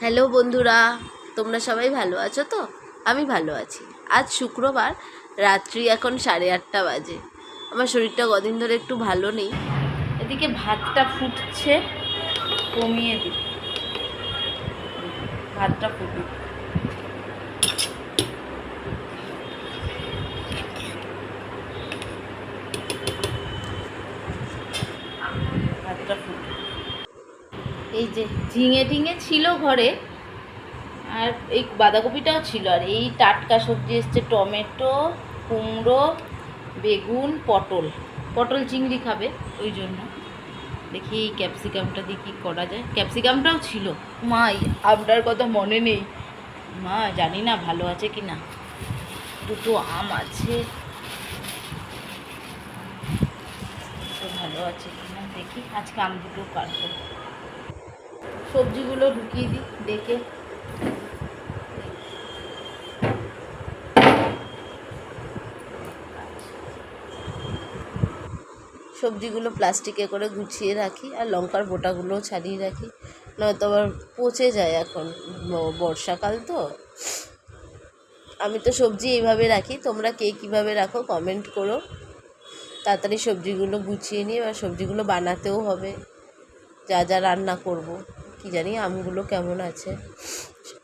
Hello বন্ধুরা, তোমরা সবাই ভালো আছো তো? আমি ভালো আছি। আজ শুক্রবার, রাত্রি এখন 8:30 বাজে। আমার শরীরটা কদিন ধরে একটু ভালো নেই। এদিকে ভাতটা ফুটছে, কমিয়ে দিই, ভাতটা ফুটুক। ভাতটা ফুটুক। এই যে ঝিঙে টিঙে ছিল ঘরে, আর এই বাঁধাকপিটাও ছিল, আর এই টাটকা সবজি এসছে, টমেটো, কুমড়ো, বেগুন, পটল চিংড়ি খাবে ওই জন্য। দেখি এই ক্যাপসিকামটা দিয়ে কী করা যায়। ক্যাপসিকামটাও ছিল, মা আমটার কথা মনে নেই, মা জানি না ভালো আছে কি না। দুটো আম আছে, ভালো আছে কি না দেখি। আজকে আম দুটো কাটবো। সবজিগুলো ঢুকিয়ে দিই ডেকে। সবজিগুলো প্লাস্টিকে করে গুছিয়ে রাখি, আর লঙ্কার বোটাগুলোও ছাড়িয়ে রাখি, নয়তো আবার পচে যায়। এখন বর্ষাকাল তো। আমি তো সবজি এইভাবে রাখি, তোমরা কে কীভাবে রাখো কমেন্ট করো। তাড়াতাড়ি সবজিগুলো গুছিয়ে নিয়ে, এবার সবজিগুলো বানাতেও হবে, যা যা রান্না করব। কি জানি আমগুলো কেমন আছে,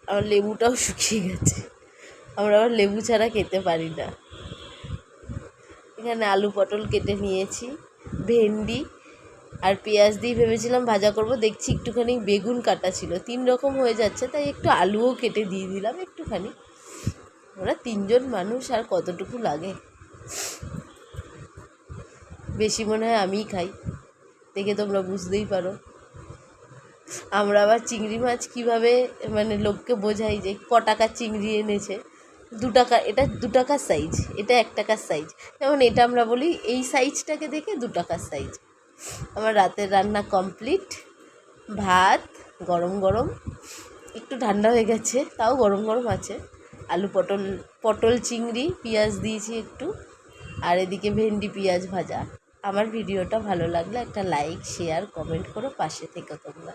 আমার লেবুটাও শুকিয়ে গেছে, আমরা আবার লেবু ছাড়া খেতে পারি না। এখানে আলু পটল কেটে নিয়েছি, ভেন্ডি আর পেঁয়াজ দিয়ে ভেবেছিলাম ভাজা করব, দেখছি একটুখানি বেগুন কাটা ছিল, 3 রকম হয়ে যাচ্ছে, তাই একটু আলুও কেটে দিয়ে দিলাম একটুখানি। আমরা 3 জন মানুষ, আর কতটুকু লাগে। বেশি মনে হয় আমিই খাই, দেখে তোমরা বুঝতেই পারো। আমরা আবার চিংড়ি মাছ কীভাবে মানে লোককে বোঝাই যে ক টাকার চিংড়ি এনেছে। 2 টাকা, এটা 2 টাকার সাইজ, এটা 1 টাকার সাইজ। যেমন এটা আমরা বলি এই সাইজটাকে দেখে 2 টাকার সাইজ। আমার রাতের রান্না কমপ্লিট। ভাত গরম গরম, একটু ঠান্ডা হয়ে গেছে, তাও গরম গরম আছে। আলু পটল চিংড়ি পেঁয়াজ দিয়েছি একটু, আর এদিকে ভেন্ডি পেঁয়াজ ভাজা। আমার ভিডিওটা ভালো লাগলে একটা লাইক শেয়ার কমেন্ট করো, পাশে থেকো তোমরা।